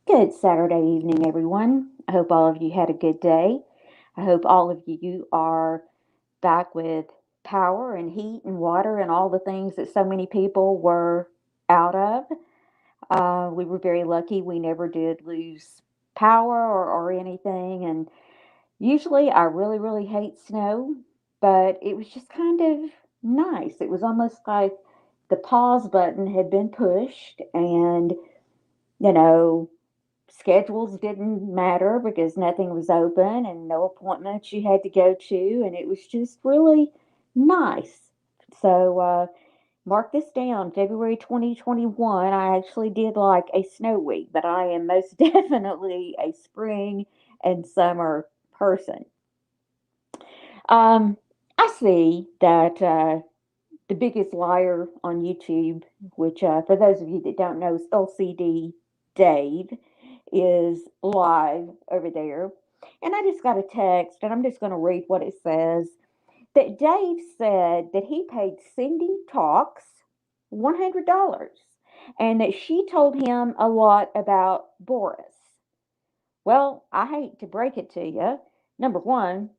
Good Saturday evening, everyone. I hope all of you had a good day. I hope all of you are back with power and heat and water and all the things that so many people were out of. We were very lucky. We never did lose power or anything. And usually I really, really hate snow, but it was just kind of nice. It was almost like the pause button had been pushed and, you know, schedules didn't matter because nothing was open and no appointments you had to go to, and it was just really nice. So, mark this down, February 2021. I actually did like a snow week, but I am most definitely a spring and summer person. Um, I see that the biggest liar on YouTube, which for those of you that don't know, is LCD Dave, is live over there. And I just got a text, and I'm just going to read what it says. That Dave said that he paid Cindy Talks $100 and that she told him a lot about Boris. Well, I hate to break it to you. Number one,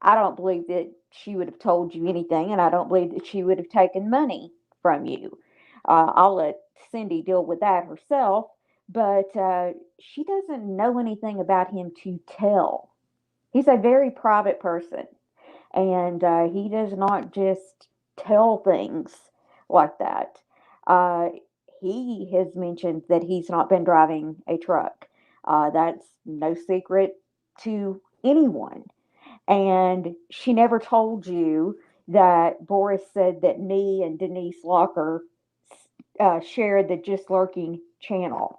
I don't believe that she would have told you anything, and I don't believe that she would have taken money from you. I'll let Cindy deal with that herself, but she doesn't know anything about him to tell. He's a very private person, and he does not just tell things like that. Uh, he has mentioned that he's not been driving a truck. That's no secret to anyone. And she never told you that Boris said that me and Denise Locker shared the Just Lurking channel.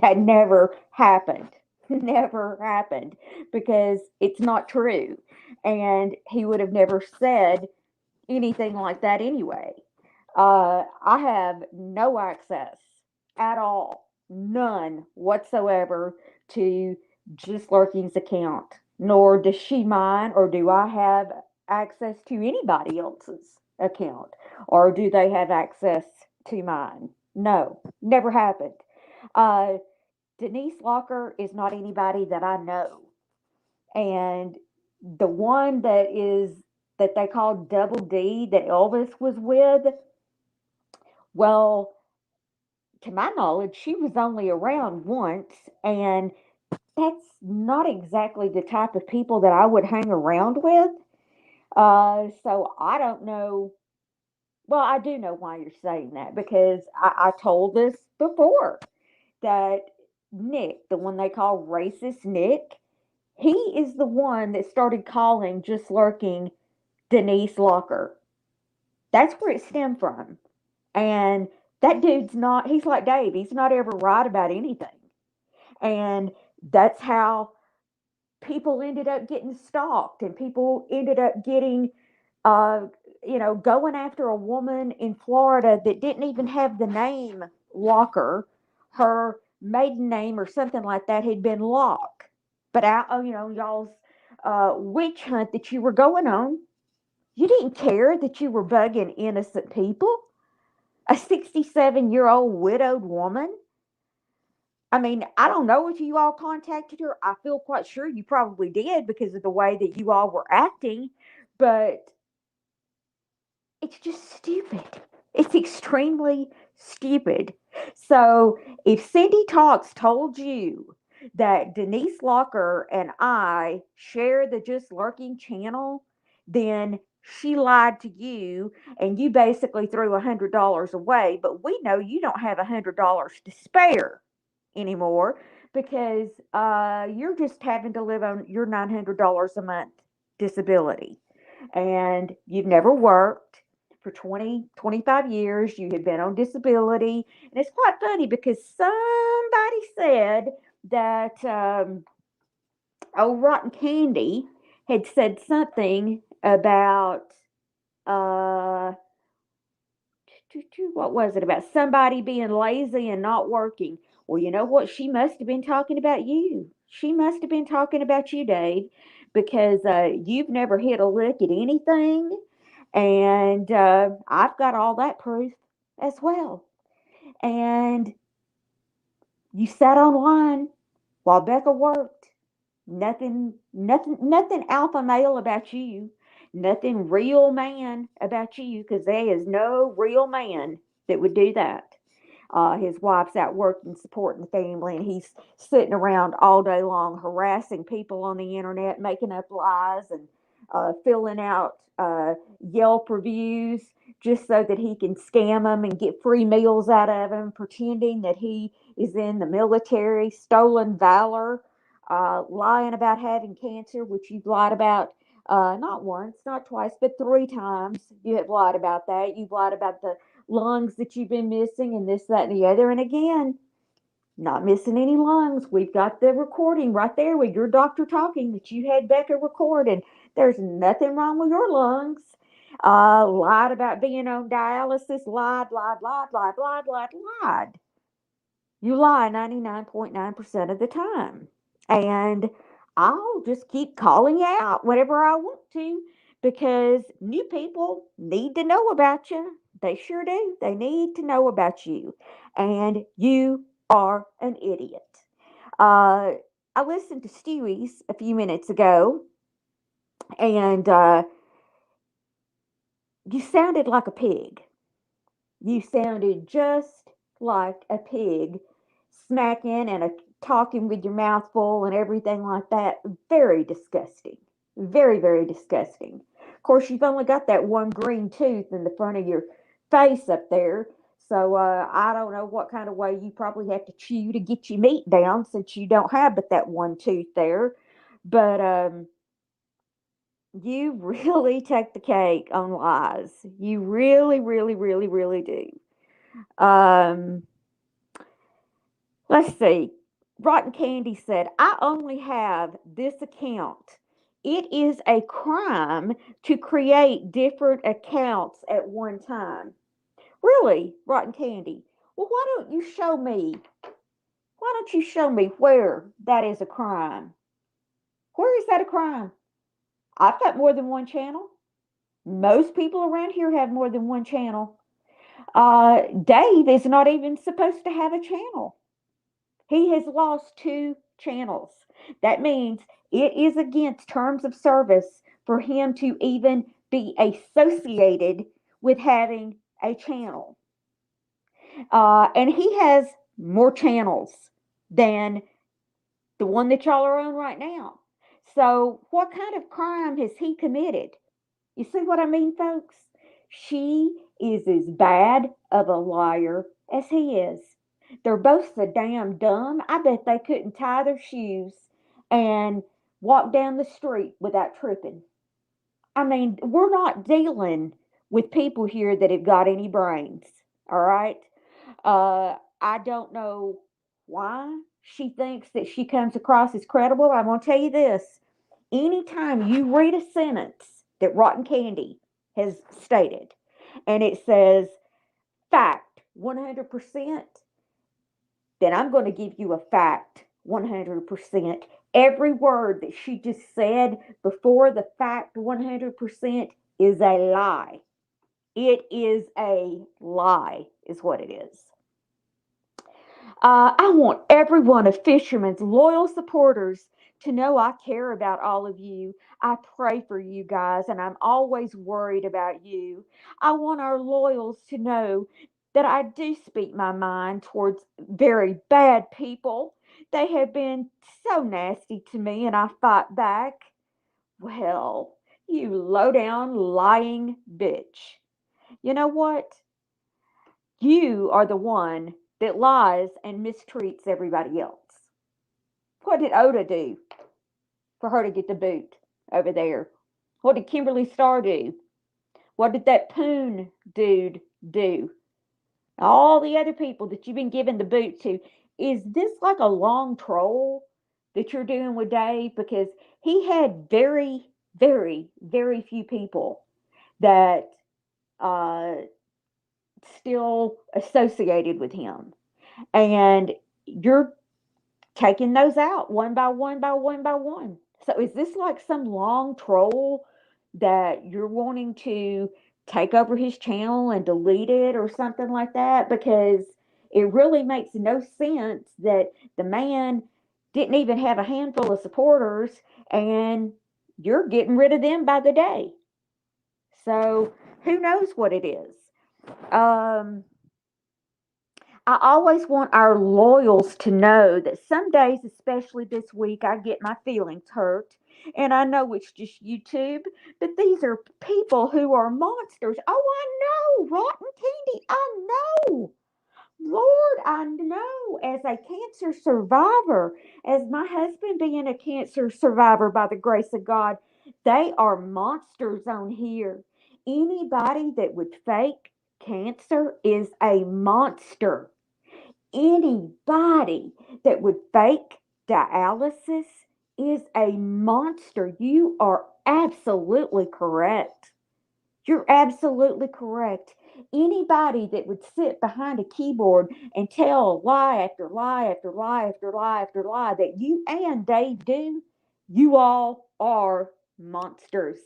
That never happened. Never happened because it's not true. And he would have never said anything like that anyway. I have no access at all, none whatsoever, to Just Lurking's account, nor does she mine, or do I have access to anybody else's account, or do they have access to mine? No, never happened. Uh, Denise Locker is not anybody that I know. And the one that they called Double D that Elvis was with, well, to my knowledge, she was only around once, and that's not exactly the type of people that I would hang around with. So I don't know. Well, I do know why you're saying that because I told this before that Nick, the one they call racist Nick, he is the one that started calling Just Lurking Denise Locker. That's where it stemmed from. And that dude's not, he's like Dave, he's not ever right about anything. And that's how people ended up getting stalked and people ended up getting, uh, going after a woman in Florida that didn't even have the name Locker. Her maiden name or something like that had been Locke. But out, y'all's witch hunt that you were going on, you didn't care that you were bugging innocent people. A 67-year-old widowed woman. I mean, I don't know if you all contacted her. I feel quite sure you probably did because of the way that you all were acting, but it's just stupid. It's extremely stupid. So, if Cindy Talks told you that Denise Locker and I share the Just Lurking channel, then she lied to you and you basically threw $100 away. But we know you don't have $100 to spare anymore because you're just having to live on your $900 a month disability. And you've never worked for 20, 25 years. You had been on disability. And it's quite funny because somebody said that old Rotten Candy had said something about, uh, what was it, about somebody being lazy and not working. Well, you know what? She must have been talking about you. She must have been talking about you, Dave, because you've never hit a lick at anything. And I've got all that proof as well. And You sat online while Becca worked. Nothing alpha male about you. Nothing real man about you, because there is no real man that would do that. His wife's out working, supporting the family, and he's sitting around all day long harassing people on the internet, making up lies and filling out Yelp reviews just so that he can scam them and get free meals out of them, pretending that he is in the military, stolen valor, lying about having cancer, which you've lied about not once, not twice, but three times. You have lied about that. You've lied about the lungs that you've been missing and this, that, and the other. And again, not missing any lungs. We've got the recording right there with your doctor talking that you had Becca record, and there's nothing wrong with your lungs. Lied about being on dialysis, lied. You lie 99.9% of the time. And I'll just keep calling you out whenever I want to, because new people need to know about you. They sure do. They need to know about you. And you are an idiot. Uh, I listened to Stewie's a few minutes ago, and you sounded like a pig. You sounded just like a pig, smacking and talking with your mouth full and everything like that. Very disgusting. Very, very disgusting. Of course, you've only got that one green tooth in the front of your face up there. So I don't know what kind of way you probably have to chew to get your meat down, since you don't have but that one tooth there. But you really take the cake on lies. You really, really, really, really do. Um, let's see. Rotten Candy said, I only have this account. It is a crime to create different accounts at one time. Really, Rotten Candy? Well, why don't you show me? Why don't you show me where that is a crime? Where is that a crime? I've got more than one channel. Most people around here have more than one channel. Dave is not even supposed to have a channel. He has lost two channels. That means it is against terms of service for him to even be associated with having a channel. And he has more channels than the one that y'all are on right now. So, what kind of crime has he committed? You see what I mean, folks? She is as bad of a liar as he is. They're both so damn dumb. I bet they couldn't tie their shoes and walk down the street without tripping. I mean, we're not dealing with people here that have got any brains. All right. I don't know why she thinks that she comes across as credible. I'm going to tell you this. Anytime you read a sentence that Rotten Candy has stated and it says fact 100%, then I'm going to give you a fact 100%. Every word that she just said before the fact 100% is a lie. It is a lie, is what it is. I want every one of Fisherman's loyal supporters to know I care about all of you. I pray for you guys, and I'm always worried about you. I want our loyals to know that I do speak my mind towards very bad people. They have been so nasty to me, and I fight back. Well, you low down lying bitch. You know what? You are the one that lies and mistreats everybody else. What did Oda do for her to get the boot over there? What did Kimberly Starr do? What did that Poon dude do? All the other people that you've been giving the boot to. Is this like a long troll that you're doing with Dave? Because he had very, very, very few people that uh, still associated with him. And you're taking those out one by one by one by one. So is this like some long troll that you're wanting to take over his channel and delete it or something like that? Because It really makes no sense that the man didn't even have a handful of supporters and you're getting rid of them by the day. So who knows what it is? Um, I always want our loyals to know that some days, especially this week, I get my feelings hurt. And I know it's just YouTube, but these are people who are monsters. Oh, I know, Rotten Candy, I know. Lord, I know, as a cancer survivor, as my husband being a cancer survivor by the grace of God, they are monsters on here. Anybody that would fake cancer is a monster. Anybody that would fake dialysis is a monster. You are absolutely correct. You're absolutely correct. Anybody that would sit behind a keyboard and tell lie after lie after lie after lie after lie that you and Dave do, you all are monsters.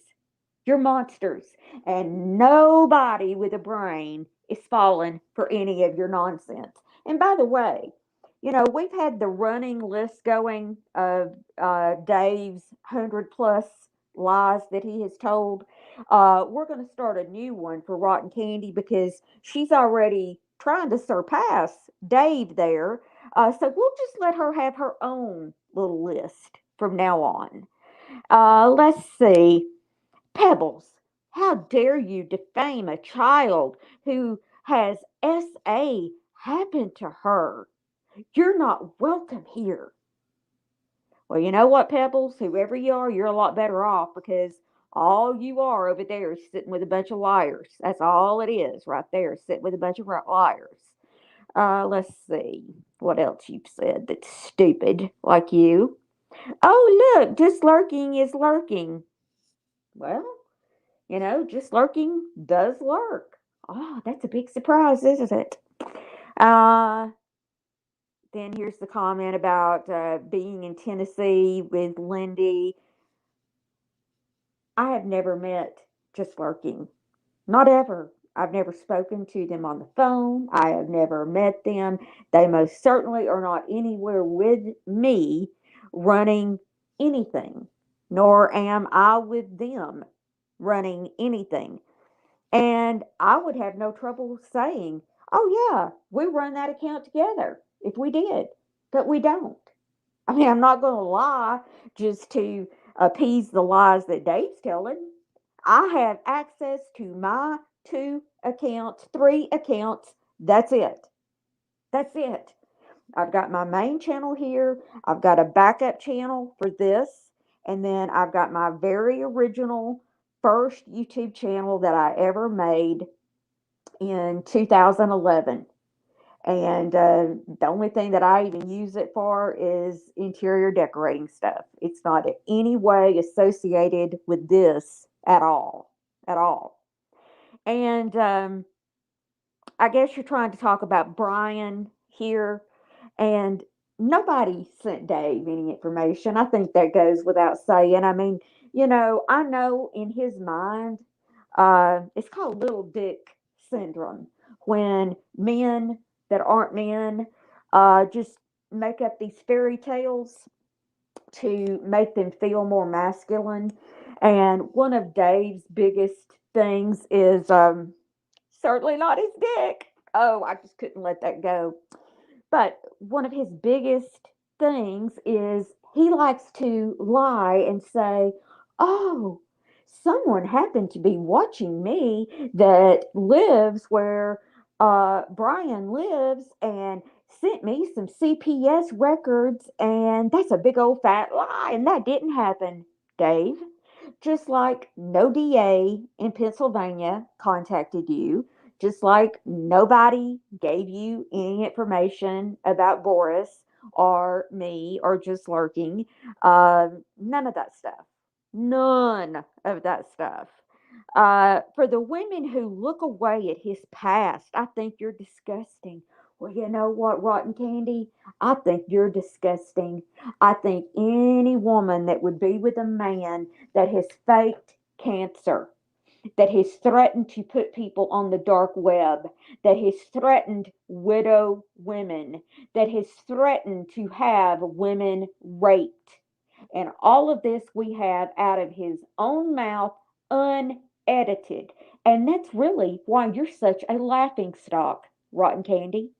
You're monsters. And nobody with a brain is falling for any of your nonsense. And by the way, we've had the running list going of Dave's 100 plus lies that he has told. We're going to start a new one for Rotten Candy because she's already trying to surpass Dave there. So we'll just let her have her own little list from now on. Let's see. Pebbles, how dare you defame a child who has SA happen to her? You're not welcome here. Well, you know what, Pebbles? Whoever you are, you're a lot better off because all you are over there is sitting with a bunch of liars. That's all it is right there, sitting with a bunch of liars. Let's see what else you've said that's stupid like you. Oh, look, just lurking is lurking. Well, just lurking does lurk. Oh, that's a big surprise, isn't it? Uh, then here's the comment about being in Tennessee with Lindy. I have never met just lurking. Not ever. I've never spoken to them on the phone. I have never met them. They most certainly are not anywhere with me running anything, nor am I with them running anything. And I would have no trouble saying, oh, yeah, we run that account together if we did, but we don't. I mean, I'm not going to lie just to appease the lies that Dave's telling. I have access to my two accounts, three accounts. That's it. That's it. I've got my main channel here. I've got a backup channel for this. And then I've got my very original first YouTube channel that I ever made in 2011. And the only thing that I even use it for is interior decorating stuff. It's not in any way associated with this at all. At all. And I guess you're trying to talk about Brian here. And nobody sent Dave any information. I think that goes without saying. I mean, I know in his mind, it's called little dick syndrome when men that aren't men just make up these fairy tales to make them feel more masculine. And one of Dave's biggest things is certainly not his dick. Oh, I just couldn't let that go. But one of his biggest things is he likes to lie and say, oh, someone happened to be watching me that lives where Brian lives and sent me some CPS records, and that's a big old fat lie, and that didn't happen, Dave. Just like no DA in Pennsylvania contacted you, just like nobody gave you any information about Boris or me or just lurking. None of that stuff. None of that stuff. For the women who look away at his past, I think you're disgusting. Well, you know what, Rotten Candy? I think you're disgusting. I think any woman that would be with a man that has faked cancer that has threatened to put people on the dark web, that has threatened widow women, that has threatened to have women raped. And all of this we have out of his own mouth, unedited. And that's really why you're such a laughing stock, Rotten Candy.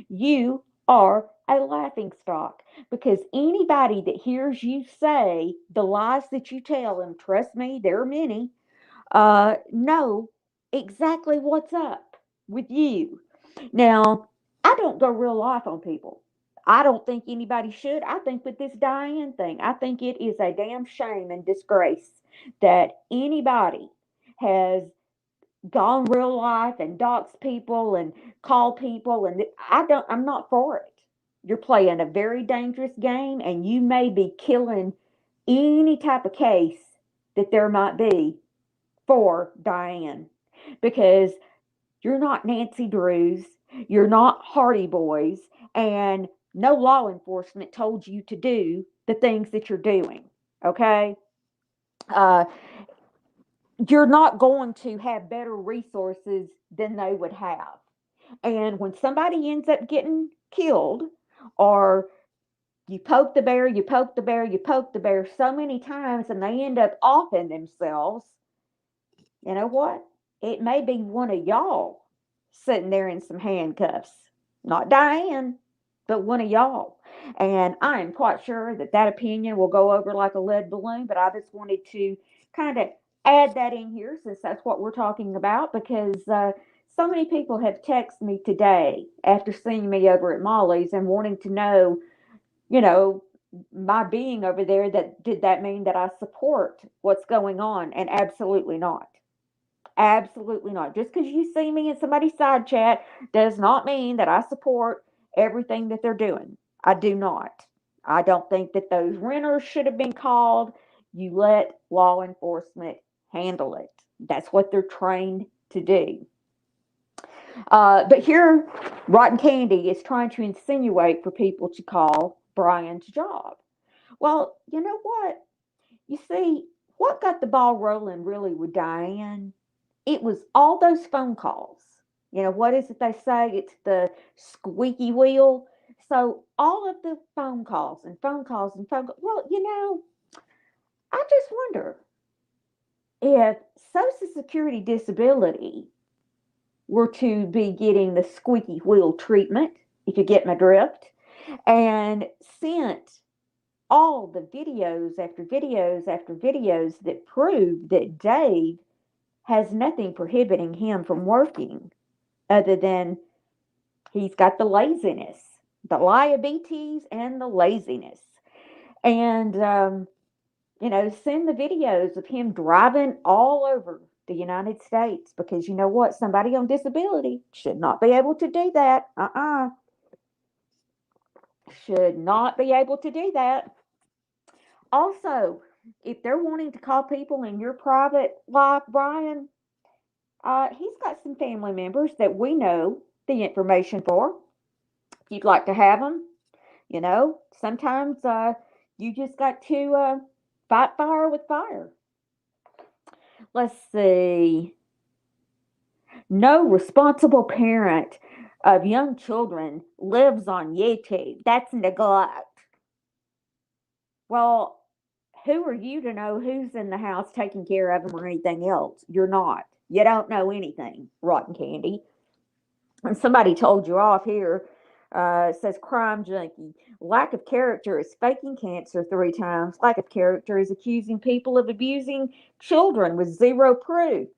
You are a laughing stock because anybody that hears you say the lies that you tell, and trust me, there are many, know exactly what's up with you. Now, I don't go real life on people. I don't think anybody should. I think with this Diane thing, I think it is a damn shame and disgrace that anybody has gone real life and dox people and call people, and I'm not for it. You're playing a very dangerous game, and you may be killing any type of case that there might be for Diane, because you're not Nancy Drews, you're not Hardy Boys, and no law enforcement told you to do the things that you're doing. Okay? Uh, you're not going to have better resources than they would have. And when somebody ends up getting killed, or you poke the bear, you poke the bear, you poke the bear so many times, and they end up offing themselves, you know what? It may be one of y'all sitting there in some handcuffs. Not Diane, but one of y'all. And I am quite sure that that opinion will go over like a lead balloon, but I just wanted to kind of add that in here since that's what we're talking about, because so many people have texted me today after seeing me over at Molly's and wanting to know, you know, my being over there, that did that mean that I support what's going on? And absolutely not. Absolutely not. Just because you see me in somebody's side chat does not mean that I support everything that they're doing. I do not. I don't think that those renters should have been called. You let law enforcement handle it. That's what they're trained to do. But here, Rotten Candy is trying to insinuate for people to call Brian's job. Well, you know what? You see, what got the ball rolling really with Diane, it was all those phone calls. You know, what is it they say? It's the squeaky wheel. So all of the phone calls and phone calls and phone calls. Well, you know, I just wonder if Social Security disability were to be getting the squeaky wheel treatment, if you get my drift, and sent all the videos after videos after videos that prove that Dave has nothing prohibiting him from working other than he's got the laziness, the liabilities and the laziness. And, you know, send the videos of him driving all over the United States, because you know what? Somebody on disability should not be able to do that. Should not be able to do that. Also, if they're wanting to call people in your private life, Brian, he's got some family members that we know the information for. If you'd like to have them, you know, sometimes you just got to fight fire with fire. Let's see. No responsible parent of young children lives on YouTube. That's neglect. Well, who are you to know who's in the house taking care of them or anything else? You're not. You don't know anything, Rotten Candy. And somebody told you off here. Says crime junkie. Lack of character is faking cancer 3 times. Lack of character is accusing people of abusing children with zero proof.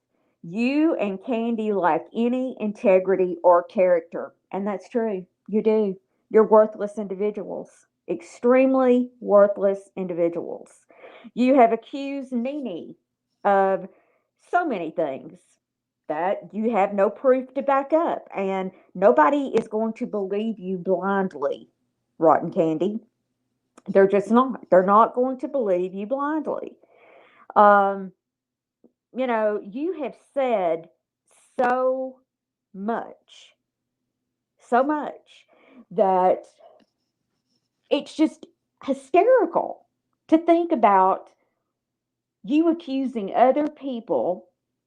You and Candy lack any integrity or character. And that's true. You do. You're worthless individuals. Extremely worthless individuals. You have accused Nene of so many things that you have no proof to back up. And nobody is going to believe you blindly, Rotten Candy. They're just not. They're not going to believe you blindly. Um, you know, you have said so much, so much that it's just hysterical to think about you accusing other people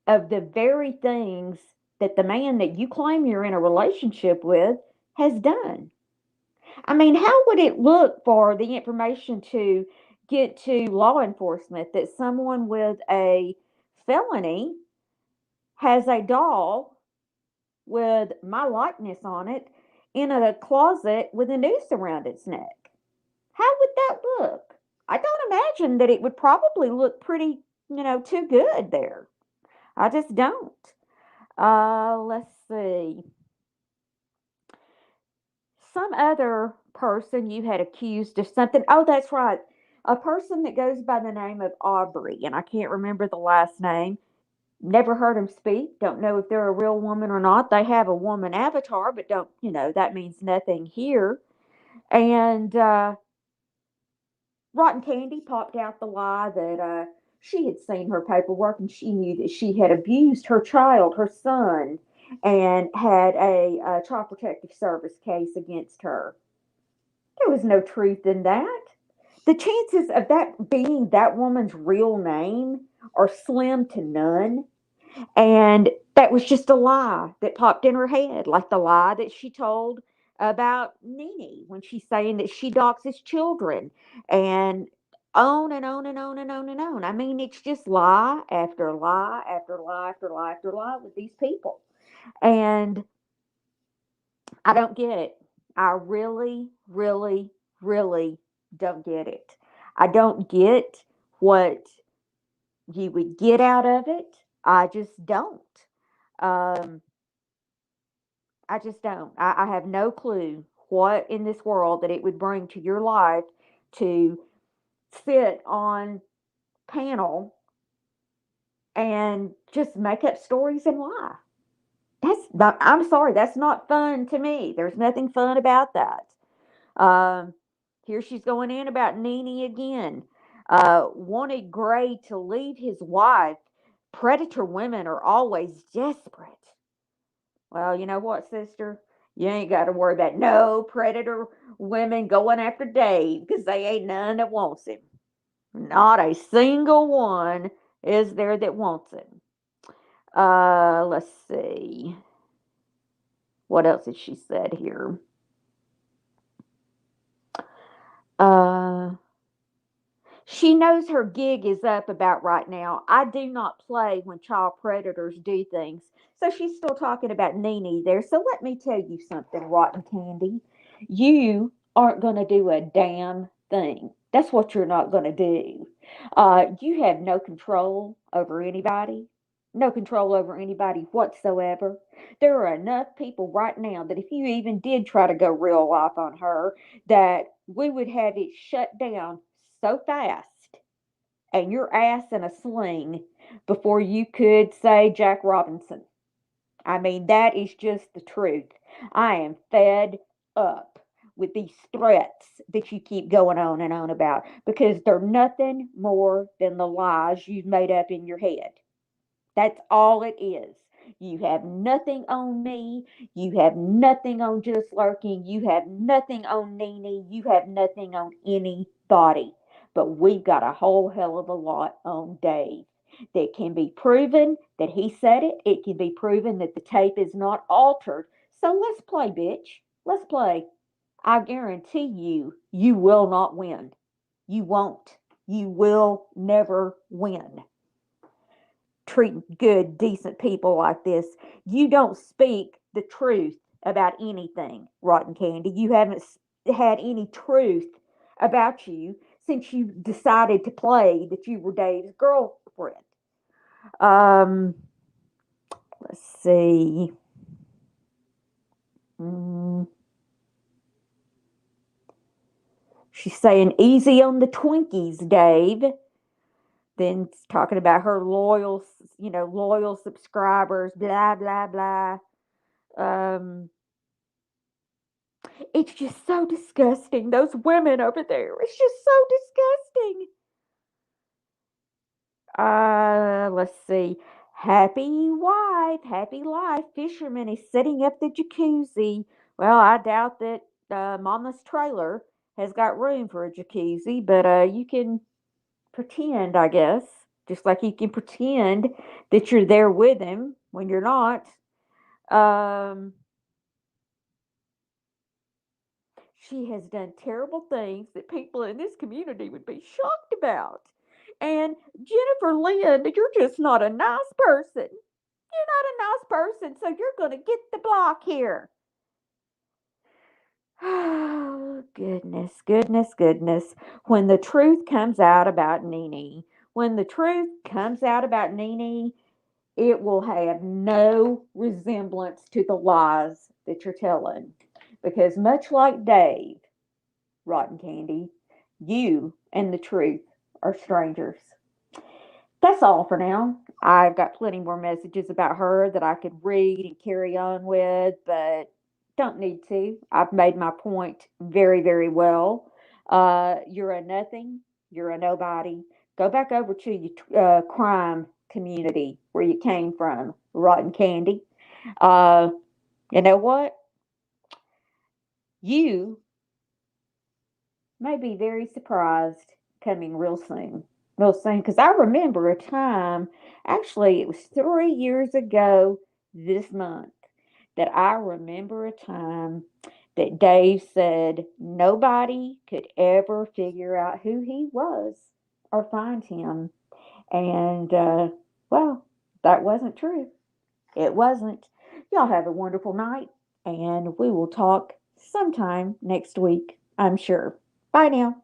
of the very things that the man that you claim you're in a relationship with has done. I mean, how would it look for the information to get to law enforcement that someone with a felony has a doll with my likeness on it in a closet with a noose around its neck? How would that look? I don't imagine that it would probably look pretty, too good there. I just don't. Let's see. Some other person you had accused of something. Oh, that's right. A person that goes by the name of Aubrey, and I can't remember the last name. Never heard him speak. Don't know if they're a real woman or not. They have a woman avatar, but don't, that means nothing here. And Rotten Candy popped out the lie that she had seen her paperwork and she knew that she had abused her child, her son, and had a Child Protective Service case against her. There was no truth in that. The chances of that being that woman's real name are slim to none. And that was just a lie that popped in her head, like the lie that she told about Nene when she's saying that she doxes children, and on and on and on and on and on. I mean, it's just lie after lie after lie after lie after lie with these people. And I don't get it. I really, really, really don't get it. I don't get what you would get out of it. I just don't. Um, I just don't. I have no clue what in this world that it would bring to your life to sit on panel and just make up stories and lie. I'm sorry, that's not fun to me. There's nothing fun about that. Um, Here she's going in about Nene again. Wanted Gray to leave his wife. Predator women are always desperate. Well, you know what, sister? You ain't got to worry about no predator women going after Dave because they ain't none that wants him. Not a single one is there that wants him. Let's see. What else has she said here? Uh, She knows her gig is up about right now. I do not play when child predators do things. So she's still talking about Nene there. So let me tell you something, Rotten Candy. You aren't going to do a damn thing. That's what you're not going to do. You have no control over anybody. No control over anybody whatsoever. There are enough people right now that if you even did try to go real life on her, that we would have it shut down so fast and your ass in a sling before you could say Jack Robinson. I mean, that is just the truth. I am fed up with these threats that you keep going on and on about because they're nothing more than the lies you've made up in your head. That's all it is. You have nothing on me. You have nothing on Just Lurking. You have nothing on Nene. You have nothing on anybody. But we've got a whole hell of a lot on Dave. That can be proven that he said it. It can be proven that the tape is not altered. So let's play, bitch. Let's play. I guarantee you, you will not win. You won't. You will never win. Treat good, decent people like this. You don't speak the truth about anything, Rotten Candy. You haven't had any truth about you since you decided to play that you were Dave's girlfriend. Um, let's see. Mm, she's saying easy on the Twinkies, Dave. Then talking about her loyal subscribers, blah blah blah. Um, It's just so disgusting. Those women over there. It's just so disgusting. Let's see. Happy wife, happy life. Fisherman is setting up the jacuzzi. Well, I doubt that Mama's trailer has got room for a jacuzzi, but you can pretend, I guess, just like you can pretend that you're there with him when you're not. Um, she has done terrible things that people in this community would be shocked about. And Jennifer Lynn, you're just not a nice person. You're not a nice person, so you're going to get the block here. Oh, goodness, goodness, goodness. When the truth comes out about Nene, when the truth comes out about Nene, it will have no resemblance to the lies that you're telling. Because much like Dave, Rotten Candy, you and the truth are strangers. That's all for now. I've got plenty more messages about her that I could read and carry on with, but don't need to. I've made my point very, very well. You're a nothing. You're a nobody. Go back over to your crime community where you came from, Rotten Candy. Uh, you know what? You may be very surprised coming real soon, because I remember a time, actually, it was 3 years ago this month, that I remember a time that Dave said nobody could ever figure out who he was or find him. And, well, that wasn't true. It wasn't. Y'all have a wonderful night, and we will talk sometime next week, I'm sure. Bye now.